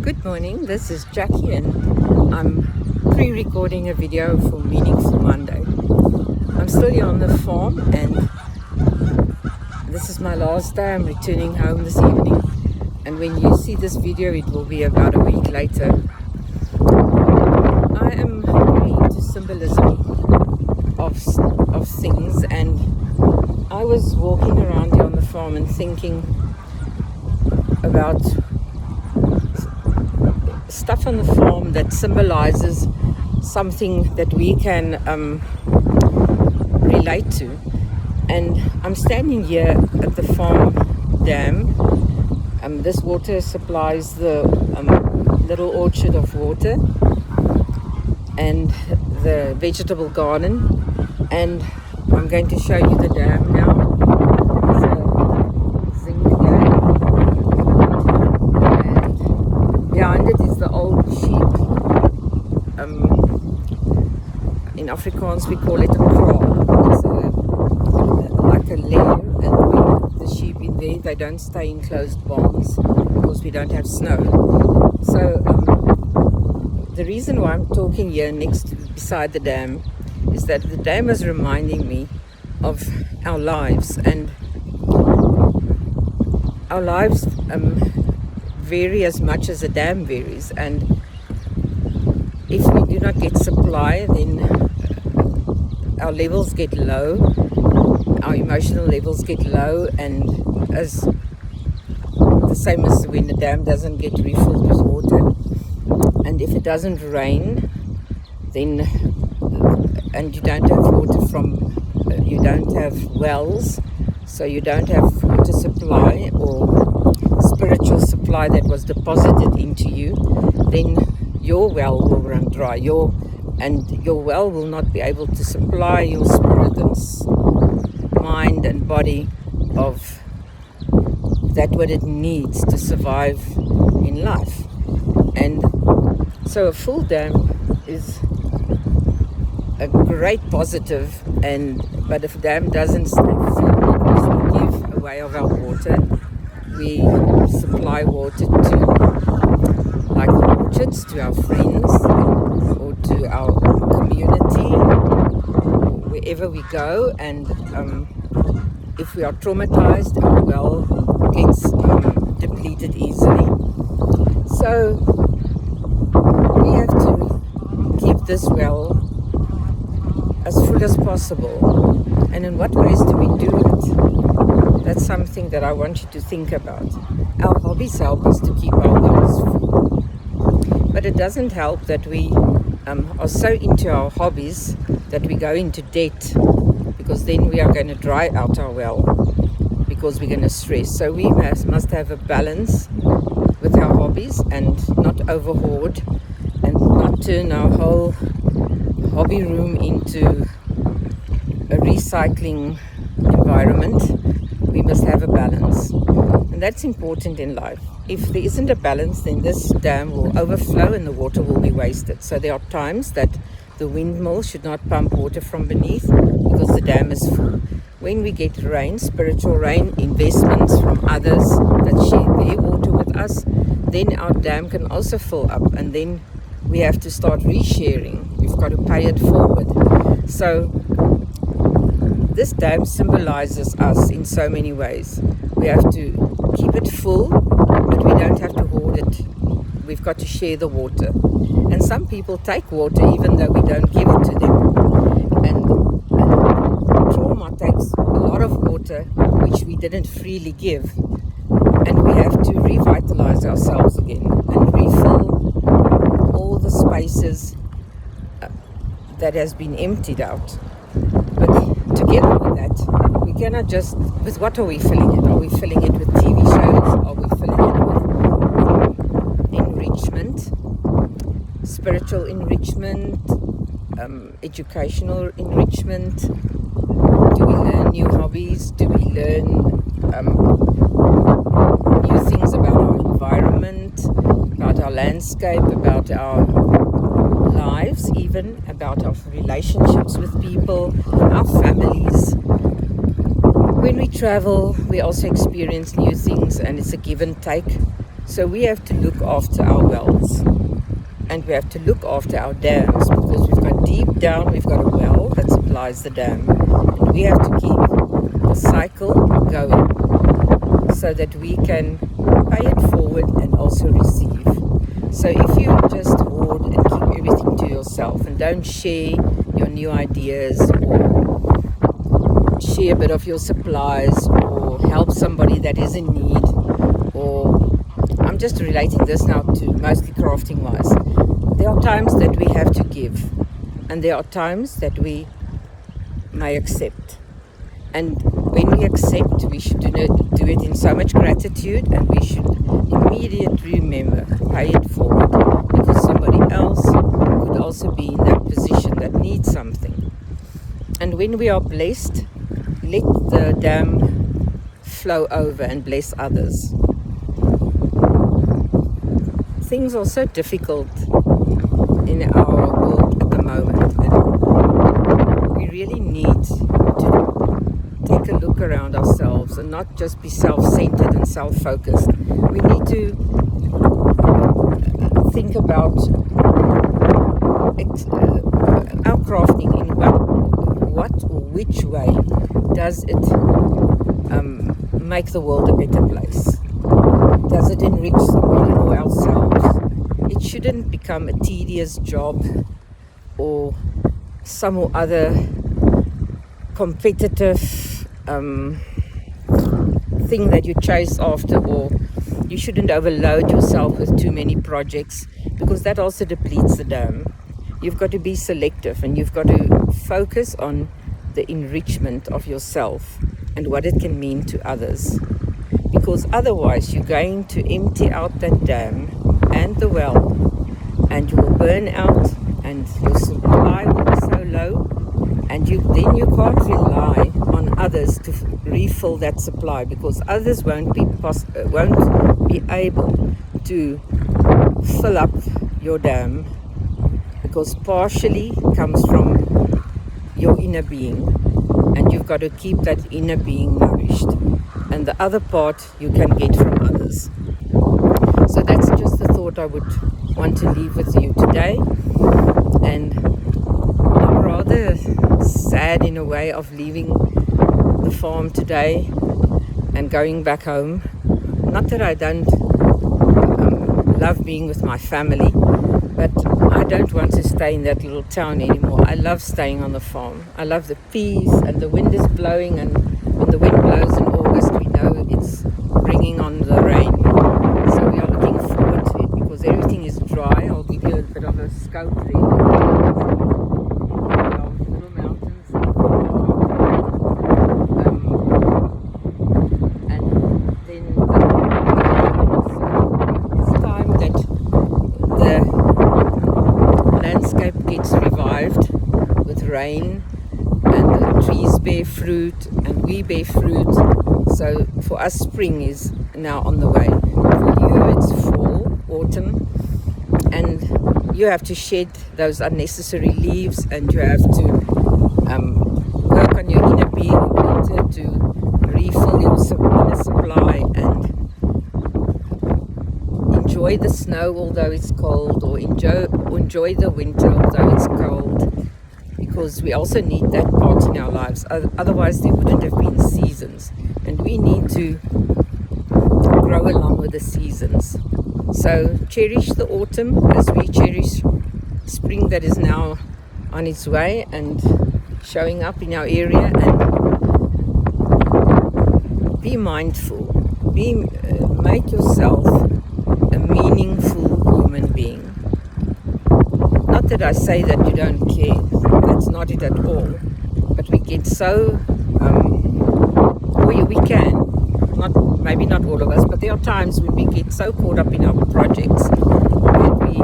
Good morning, this is Jackie and I'm pre-recording a video for Meaningful Monday. I'm still here on the farm and this is my last day. I'm returning home this evening, and when you see this video it will be about a week later. I am very into symbolism of things, and I was walking around here on the farm and thinking about stuff on the farm that symbolizes something that we can relate to. And I'm standing here at the farm dam. This water supplies the little orchard of water and the vegetable garden, and I'm going to show you the dam now. Behind it is the old sheep. In Afrikaans we call it a kraal. It's like a lair, and when the sheep in there, they don't stay in closed barns because we don't have snow. So the reason why I'm talking here beside the dam is that the dam is reminding me of our lives, and our lives vary as much as the dam varies, and if we do not get supply, then our levels get low, our emotional levels get low, and as the same as when the dam doesn't get refilled with water. And if it doesn't rain, then and you don't have water you don't have wells, so you don't have water supply or spiritual supply that was deposited into you, then your well will run dry. Your well will not be able to supply your spirit and mind and body of that what it needs to survive in life. And so a full dam is a great positive, but if a dam doesn't stay full because we give away of our water, we supply water to, like orchards, to our friends or to our community, wherever we go. And if we are traumatized, our well gets depleted easily. So we have to keep this well as full as possible. And in what ways do we do it? That's something that I want you to think about. Our hobbies help us to keep our wells full. But it doesn't help that we are so into our hobbies that we go into debt, because then we are going to dry out our well because we're going to stress. So we must have a balance with our hobbies and not overhoard and not turn our whole hobby room into a recycling environment. We must have a balance, and that's important in life. If there isn't a balance, then this dam will overflow and the water will be wasted. So there are times that the windmill should not pump water from beneath because the dam is full. When we get rain, spiritual rain, investments from others that share their water with us, then our dam can also fill up, and then we have to start resharing. We've got to pay it forward. So this dam symbolizes us in so many ways. We have to keep it full, but we don't have to hoard it. We've got to share the water. And some people take water even though we don't give it to them. And trauma takes a lot of water which we didn't freely give. And we have to revitalize ourselves again and refill all the spaces that has been emptied out. But together with that, we cannot just, with what are we filling it? Are we filling it with TV shows? Are we filling it with enrichment, spiritual enrichment, educational enrichment? Do we learn new hobbies? Do we learn new things about our environment, about our landscape, about our lives, even about our relationships with people, our families? When we travel, we also experience new things, and it's a give and take. So we have to look after our wells, and we have to look after our dams, because we've got deep down, we've got a well that supplies the dam, and we have to keep the cycle going so that we can pay it forward and also receive. So if you just hoard and keep everything to yourself and don't share your new ideas or share a bit of your supplies or help somebody that is in need, or I'm just relating this now to mostly crafting wise, there are times that we have to give, and there are times that we may accept. And when we accept, we should do it in so much gratitude, and we should immediately remember, pay it forward, because somebody else could also be in that position that needs something. And when we are blessed, let the dam flow over and bless others. Things are so difficult in our world at the moment, and we really need to take a look around ourselves and not just be self-centered and self-focused. We need to think about our crafting in what or which way does it make the world a better place. Does it enrich somebody or ourselves? It shouldn't become a tedious job or some or other competitive thing that you chase after, or you shouldn't overload yourself with too many projects, because that also depletes the dam. You've got to be selective, and you've got to focus on the enrichment of yourself and what it can mean to others, because otherwise you're going to empty out that dam and the well, and you will burn out, and your supply will be so low, and then you can't rely on others to refill that supply, because others won't be able to fill up your dam, because partially comes from your inner being, and you've got to keep that inner being nourished, and the other part you can get from others. So that's just the thought I would want to leave with you today. And I'm rather sad in a way of leaving the farm today and going back home. Not that I don't love being with my family, but I don't want to stay in that little town anymore. I love staying on the farm. I love the peace, and the wind is blowing, and when the wind blows in August, we know it's bringing on the rain. So we are looking forward to it, because everything is dry. I'll give you a bit of a scope there. Rain, and the trees bear fruit, and we bear fruit. So for us, spring is now on the way. For you, it's fall, autumn, and you have to shed those unnecessary leaves, and you have to work on your inner being in winter to refill your inner supply, and enjoy the snow although it's cold, or enjoy the winter although it's cold, because we also need that part in our lives. Otherwise there wouldn't have been seasons, and we need to grow along with the seasons. So cherish the autumn as we cherish spring that is now on its way and showing up in our area, and be mindful. Make yourself a meaningful human being. Not that I say that you don't care, that's not it at all, but we get so, we can, maybe not all of us, but there are times when we get so caught up in our projects that we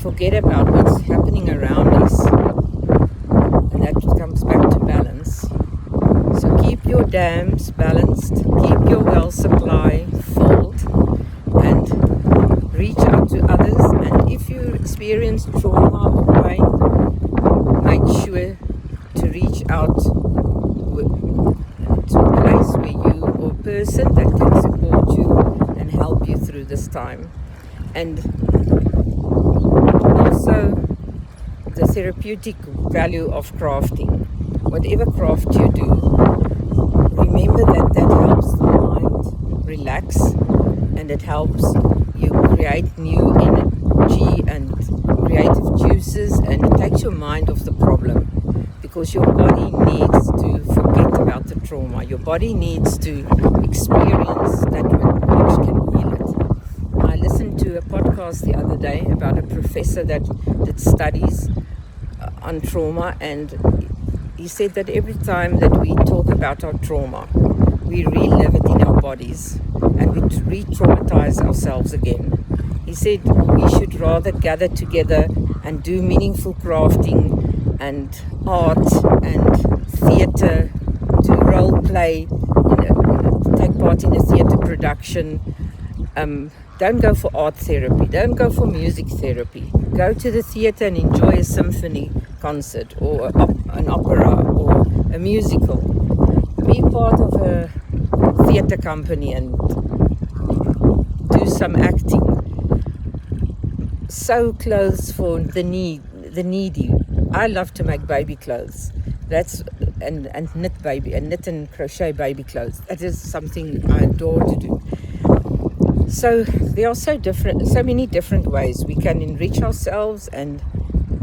forget about what's happening around us, and that comes back to balance. So keep your dams balanced, keep your well supply filled, and reach out to others. And if you experience trauma or pain, make sure to reach out to a place where you, or a person that can support you and help you through this pastime, and also the therapeutic value of crafting. Whatever craft you do, remember that helps the mind relax, and it helps you create new energy and creative juices, and it takes your mind off the problem, because your body needs to forget about the trauma. Your body needs to experience that which can heal it. I listened to a podcast the other day about a professor that did studies on trauma, and he said that every time that we talk about our trauma, we relive it in our bodies and we re-traumatize ourselves again. He said we should rather gather together and do meaningful crafting and art and theatre, do role play, take part in a theatre production. Don't go for art therapy, don't go for music therapy. Go to the theatre and enjoy a symphony concert or an opera or a musical. Be part of a theatre company and do some acting. Sew clothes for the needy. I love to make baby clothes. And knit and crochet baby clothes. That is something I adore to do. So there are so many different ways we can enrich ourselves and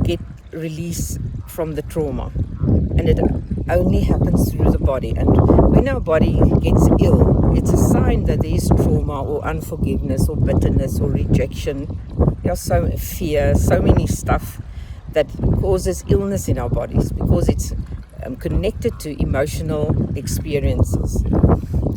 get release from the trauma. And it only happens through the body. And when our body gets ill, it's a sign that there is trauma or unforgiveness or bitterness or rejection. There's so fear, so many stuff that causes illness in our bodies, because it's connected to emotional experiences.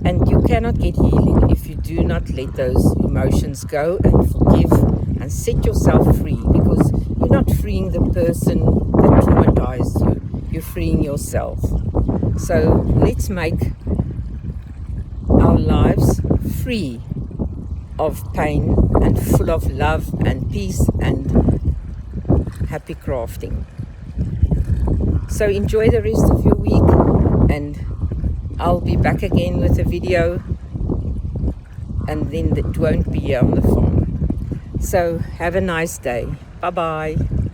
And you cannot get healing if you do not let those emotions go and forgive and set yourself free, because you're not freeing the person that traumatized you, you're freeing yourself. So let's make our lives free of pain and full of love and peace and happy crafting. So enjoy the rest of your week, and I'll be back again with a video, and then it won't be here on the farm. So have a nice day. Bye-bye.